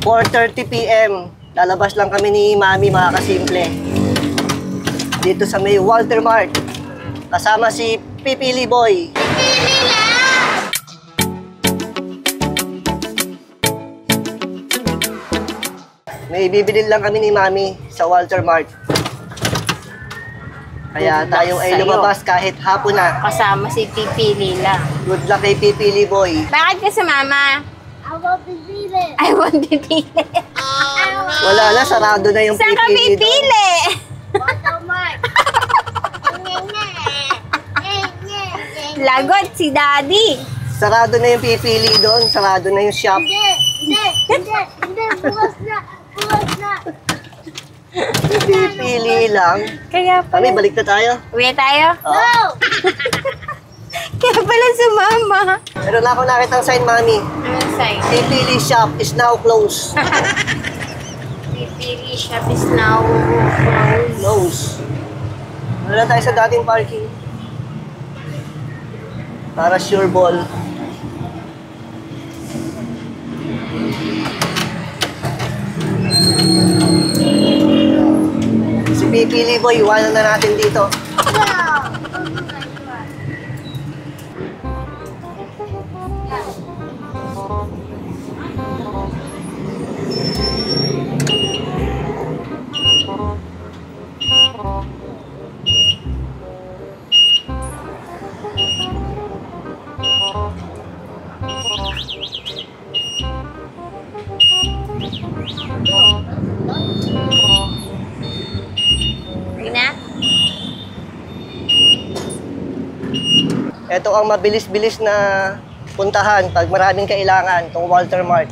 4:30 PM. Lalabas lang kami ni Mami, mga kasimple. Dito sa may Walter Mart. Kasama si Pipili Boy. May bibili lang kami ni Mami sa Walter Mart. Kaya tayo ay lumabas kahit hapon na. Kasama si Pipili lang. Good luck kay Pipili Boy. Bakit ka sumama? I want pipili. I want Pipili. Wala na, sarado na yung Saan ka Pipili doon. pipili? Watermark. Lagot si Daddy. Sarado na yung Pipili doon, sarado na yung shop. Hindi. Bukas na. Pipili lang. Kaya Kami, pala. balik na tayo. Uwi tayo? Oh. Kaya pala sumama. Meron na ako nakitang sign, Mami. Anong sign? Pipili shop is now closed. Pipili shop is now closed. Closed. Wala tayo sa dating parking. Para sure ball. Si Pipili Boy, iwanan na natin dito. Sige na? Ito ang mabilis-bilis na puntahan pag maraming kailangan, itong Walter Mart.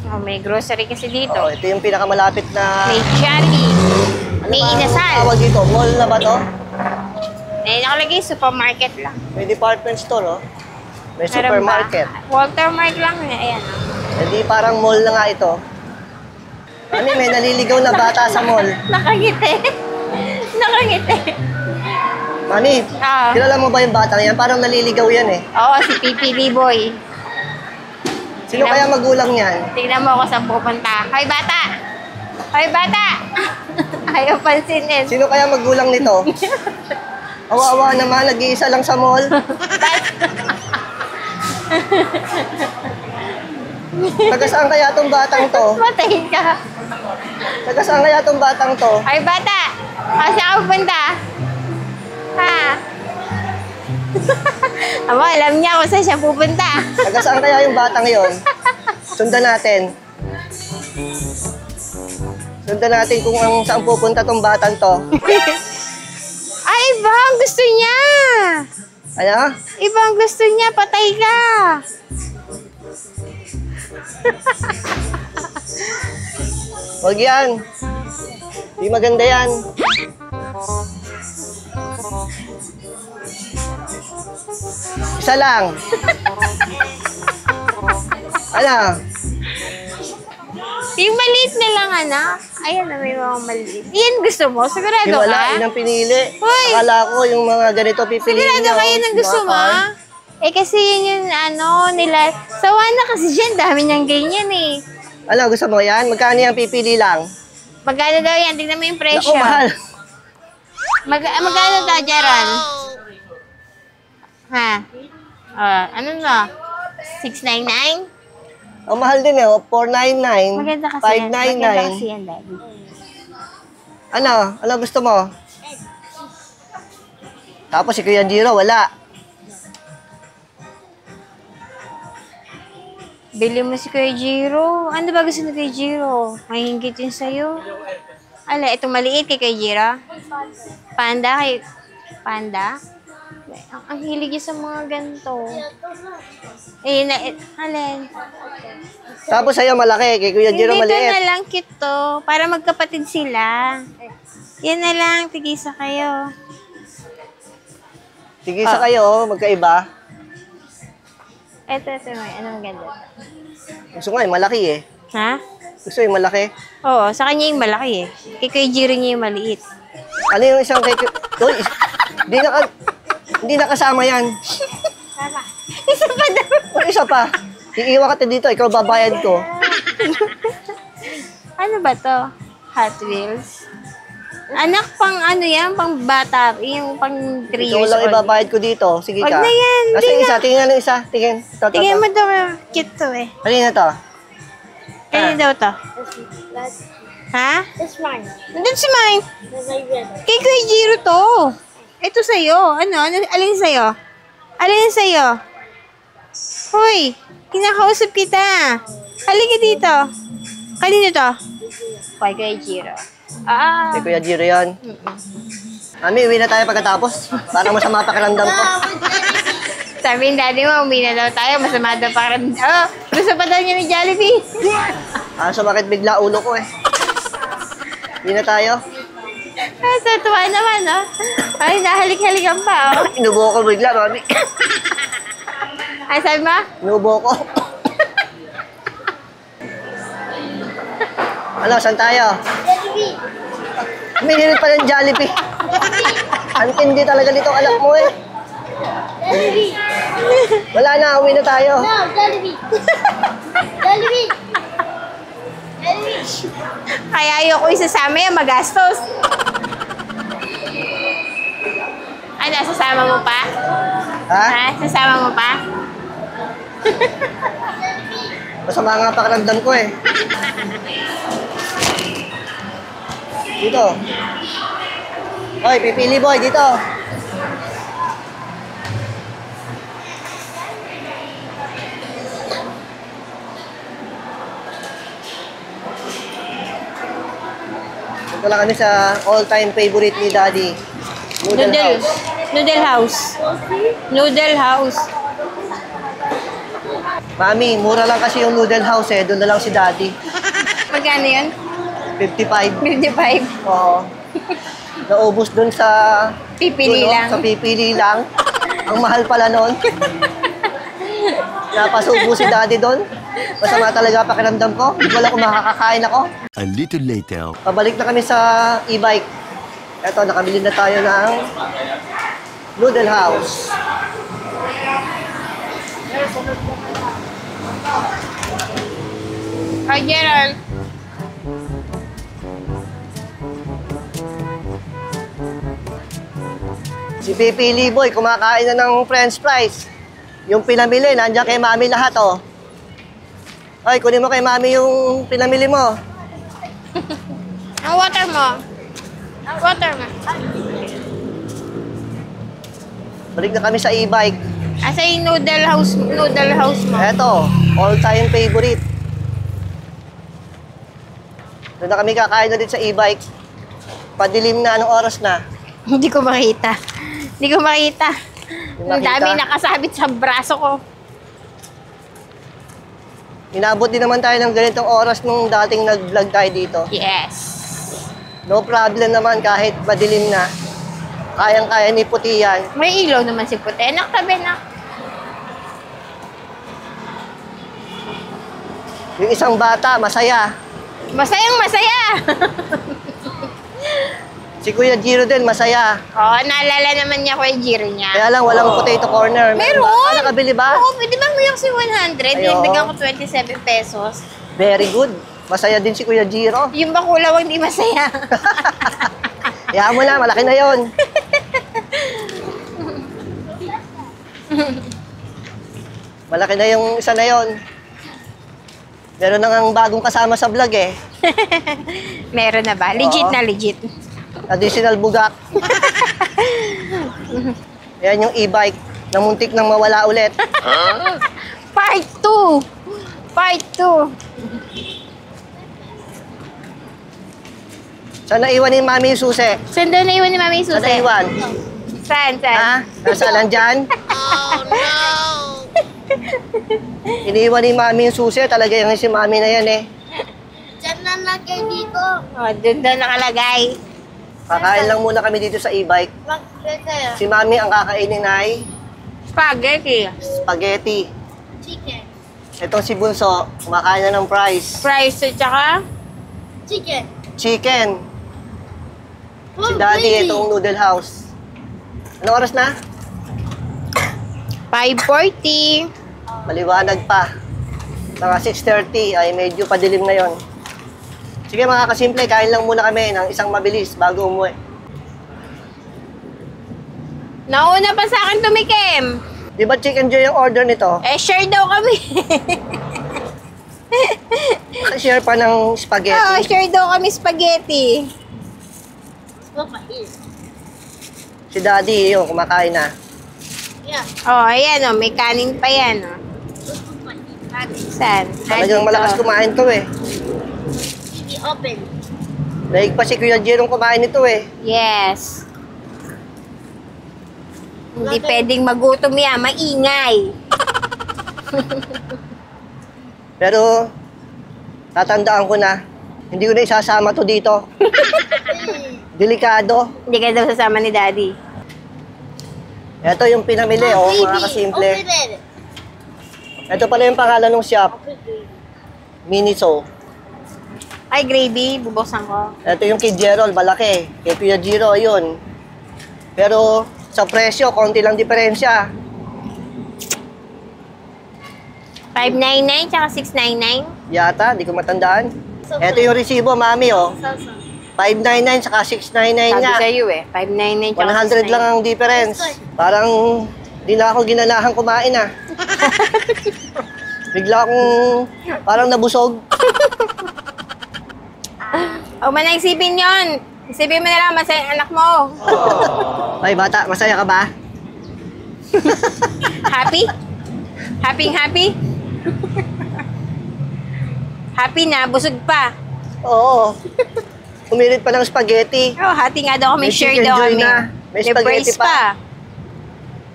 Oh, may grocery kasi dito. Oh, ito yung pinakamalapit na... May Jollibee. May ba ang Inasal. tawag dito? Mall na ba to? Eh, nakalagay supermarket lang. May department store, oh. May Meron supermarket. ba? Walter Mart lang. Ayan. Hindi parang mall na nga ito. Ano, may naliligaw na bata sa mall. Nakangiti. Nakangiti. Mami, Ah. kilala mo ba yung batang yan? Parang naliligaw yan eh. Oo, si Pipili Boy. Sino kaya magulang yan? Tingnan mo ako saan pupunta. Hoy, bata! Hoy, bata! Ayaw pansinin. Sino kaya magulang nito? Awa-awa naman, nag-iisa lang sa mall. Taga saan kaya tong batang to? Matay ka. Taga saan kaya tong batang to? Hoy, bata! Kasi ako pupunta. Ha? Amo, alam niya kung saan siya pupunta. Taga saan kaya yung batang yon? Sundan natin. Sundan natin kung saan pupunta tong batang to. Ay, iba ang gusto niya. Ano? Iba ang gusto niya. Patay ka. Huwag yan. Di maganda yan. Isa lang. Ano? Yung maliit na lang, anak. Ayan na, may mga maliit. Yan gusto mo? Sigurado Yung wala, ka? yun ang pinili. Hoy! Akala ko yung mga ganito pipiliin Sigurado niyo. ka yun ang gusto Mga mo? card. Eh kasi yun yung nila. Sawa na kasi dyan, dami niyang ganyan eh. Ano, gusto mo yan? Magkano yung pipili lang? Magkano daw yan? Tingnan mo yung presyo. Naku, mahal. Magkano daw, Jaron? Ha? Ano na? 699? Ang mahal din eh, oh. 499. Maganda kasi yan. Maganda kasi 599. yan, Daddy. Ano? Ano gusto mo? Tapos si Kuya Jiro, wala. Bili mo si Kuya Jiro. Ano ba gusto ni Kuya Jiro? Mahingit yun sa'yo. Ala, itong maliit kay Kuya Jiro. Panda kay... Panda? Ang hilig niya sa mga ganito. Eh, alin? Tapos sa'yo malaki, kay Kuya Jiro Hindi, ito na maliit. lang cute to. Para magkapatid sila. Yan na lang, tigisa kayo. Tigisa kayo, oh, magkaiba. Ito, may anong ganda? Gusto nga yung malaki eh. Ha? Gusto yung malaki. Oo, sa kanya yung malaki eh. Kay Kuya Jiro niya yung maliit. Ano yung isang kay... Uy, hindi nakasama yan. Isa pa daw. O, isa pa. Iiwan ka dito, ikaw babayad ko. Ano ba to? Hot Wheels. Anak, pang ano yan? Pang bata. Yung pang 3 Ito years lang old. ibabayad ko dito. Sige Wag ka. na yan, Kasi hindi isa, tingnan ng isa. Tingin. Ito. Tingnan mo daw, cute to eh. Halina to. Kaya daw to? That's, Ha? that's mine. Nandun si Mine. That's my brother. Kay Kuya Jiro to. Ito sa'yo. Ano? Alin sa'yo? Alin sa'yo? Hoy, kinakausap kita. Halika dito. Kanino to? Kay Kuya Jiro. Kay Kuya Jiro yan. Mami, uwi na tayo pagkatapos. Para masama pakiramdam ko. Sabi ng daddy mo, uwi na daw tayo. Masama daw pakiramdam. Oh, gusto pa daw niya ng Jollibee. Sumakit bigla ulo ko eh. Uwi na tayo. Tuwa naman, oh. Ay, nahalik-halikan pa, oh. Inubo ko bigla, mami. Ay, sabi mo? Inubo ko. Ano, saan tayo? Jollibee. Huminilid pa ng Jollibee. Ang tindi talaga nito anak mo eh. Jollibee. Wala na, uwi na tayo. No, Jollibee. Jollibee. Jollibee. Kaya ayoko isasama yan, magastos. Ano, sasama mo pa? Ha? Ha? Sasama mo pa? Masama nga pakiramdam ko eh. Dito. Hoy, pipili boy, dito. Ito lang kami sa all-time favorite ni Daddy. Noodle House. Noodle House. Noodle House. Mami, mura lang kasi yung Noodle House eh. Doon na lang si Daddy. Magkano yun? 55. 55. Oo. Naubos doon sa... Pipili doon, lang. Sa pipili lang. Ang mahal pala noon. Napasubo si Daddy doon. Masama talaga pakiramdam ko. Hindi ko alam kung makakakain ako. A little later. Pabalik na kami sa e-bike. Eto, nakabili na tayo ng Noodle House. Hi, Gerald. Si Pipili Boy, kumakain na ng french fries. Yung pinamili, nandiyan kay Mami lahat, oh. Ay, kunin mo kay Mami yung pinamili mo. Ang water mo. Water mo. Balik na kami sa e-bike. Asa yung noodle house mo? Eto, all-time favorite. Doon na kami kakain ulit sa e-bike. Padilim na, anong oras na? Hindi ko makita. Hindi ko makita. Hindi Ang makita? dami nakasabit sa braso ko. Inabot din naman tayo ng ganitong oras nung dating nag-vlog tayo dito. Yes. No problem naman kahit madilim na. Kayang-kaya ni puti yan. May ilaw naman si Puti. Anak, tabi na. Yung isang bata, masaya. Masayang masaya. Si Kuya Jiro din, masaya. Oo, naalala naman niya ko yung Jiro niya. Kaya lang, walang potato corner. Meron! Ba? Nakabili ba? Oo, pwede ba mo yung si 100? Ayo. Bigyan ko 27 pesos. Very good. Masaya din si Kuya Jiro. Yung bakulaw hindi masaya. Hayaan mo na, malaki na yon. Malaki na yung isa na yon. Meron na ngang bagong kasama sa vlog eh. Meron na ba? Legit Oo. na legit. Additional bugak. Yan yung e-bike na muntik nang mawala ulit. Part 2! Part 2! Saan naiwan ni Mami yung susi? Saan daw naiwan ni Mami yung Saan susi? naiwan? Saan? Saan? Ha? Nasa lang dyan? Iniwan ni Mami yung susi. Talaga yung si Mami na yan eh. Diyan na lagay dito. Oh, doon daw nakalagay. Kakain lang muna kami dito sa e-bike. Mag-prepare. Si Mami ang kakainin ay Spaghetti. spaghetti. Chicken. Itong si Bunso, kumakain na ng fries. Fries at saka Chicken. Chicken. Si Oh, Daddy, baby. itong Noodle House. Anong oras na? 5:40. Maliwanag pa. Mga 6:30 ay medyo padilim na yon. Sige mga kasimple, kain lang muna kami ng isang mabilis bago umuwi. Nauna pa sa akin tumikim. Di ba Chicken Joy yung order nito? Eh, share daw kami. Share pa ng Oo, spaghetti. share daw kami spaghetti. Mapait. Si Daddy, yun, kumakain na. Yeah. Oh, ayan oh, may kanin pa yan oh. Saan? Talagang malakas kumain to eh. Hindi open. Daig pa si Kuya Jerome kumain nito eh. Yes. Hindi pwedeng magutom yan, maingay. Pero, tatandaan ko na, hindi ko na isasama to dito. Delikado. Hindi ka daw sasama ni Daddy. Ito yung pinamili, oh, mga kasimple. Open it. Ito pala yung pangalan ng shop, Miniso. Ay, gravy, bubuksan ko. Ito yung kay Gerald, malaki. Kay Kuya Jiro, ayun. Pero, sa presyo, konti lang diferensya. $5.99 tsaka $6.99. Yata, di ko matandaan. Ito yung resibo, mami, oh. Salsa. $5.99 saka $6.99 Sabi nga. sa'yo eh, $5.99 tsaka 100 lang ang difference. Parang di na ako ginanahan kumain ah. Bigla akong parang nabusog. Huwag mo na isipin yun. Isipin mo na lang, masaya ang anak mo. Ay bata, masaya ka ba? Happy? Happy? Happy na, busog pa. Oo. Umirit pa ng spaghetti. Oh, hati nga daw kami, May share chicken daw joy kami. na. May spaghetti brace pa.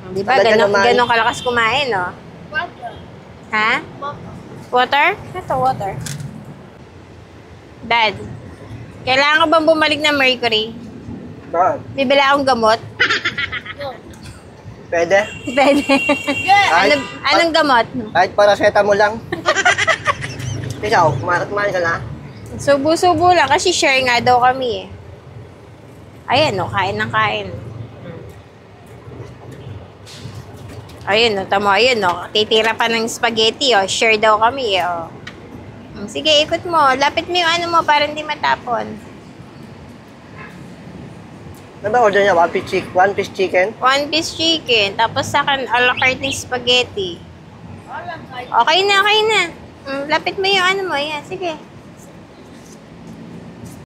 Di ba, Talaga naman. ganon kalakas kumain, no? Water. Ha? Water? Ito, water. Dad, kailangan ko bang bumalik ng Mercury? Ah, Bibili akong gamot? No. pwede? Pwede. Kahit, Anong gamot? kahit paracetamol lang. Ikaw, kumain ka na? Subo-subo lang kasi share nga daw kami eh. Ayan no, kain ng kain. Ayun no, tamo, ayun no. Titira pa ng spaghetti oh. Share daw kami eh oh. Sige, ikot mo. Lapit mo yung ano mo para hindi matapon. Ano ba order niya? One piece chicken? One piece chicken. Tapos sa akin, a la carte ng spaghetti. Okay na. Lapit mo yung ano mo. Yan, sige.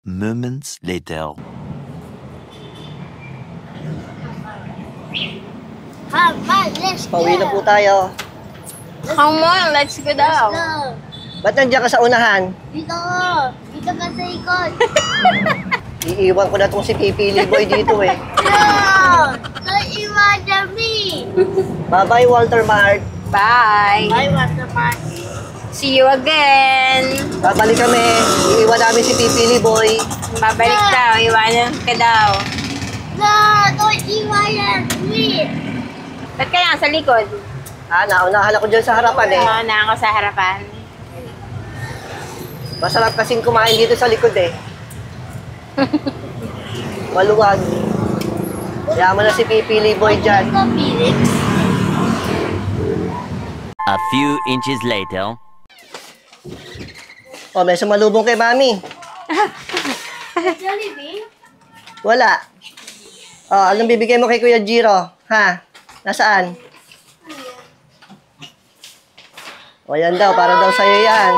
Moments later. Let's go. Pauwi na po tayo. Come on, let's go daw. No. Ba't nandiyan ka sa unahan? Dito. Dito ka sa ikot. Iiwan ko na tong si Pipili Boy dito eh. No. Don't iwanan me. Bye-bye, Walter Mart. Bye. I want the money. See you again. Babalik kami. Iiwan namin si Pipili Boy. Babalik daw. Iwanan ka daw. No. Don't iwanan me. Ba't ka lang sa likod? Naunahan ako dyan sa harapan eh. Oo, na ako sa harapan. Masarap kasing kumain dito sa likod eh. Maluwag. Yaman na si Pipili Boy dyan. Go, Felix. A few inches later. Oh, may sumalubong kay Mami. Jollibee? Wala. Oh, anong bibigay mo kay Kuya Jiro? Ha? Nasaan? O yan daw, para daw sa'yo yan.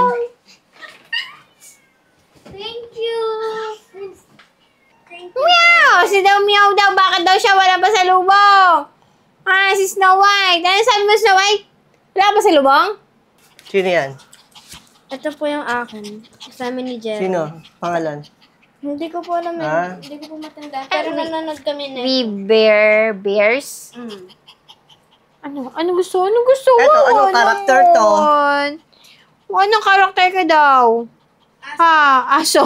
Thank you. Thank you. Meow! Si daw meow daw. Bakit daw siya wala pa sa lubong? Si Snow White. Ano sabi mo, Snow White? Wala pa sa lubong? Sino yan? Ito po yung akin. Kasama ni Jerry. Sino? Pangalan? Hindi ko po alam. Ah? Hindi ko po matanda. Pero nanonood kami na. We bears? Ano? Ano gusto? Eto, anong karakter to? Anong karakter ka daw? Ha? Aso?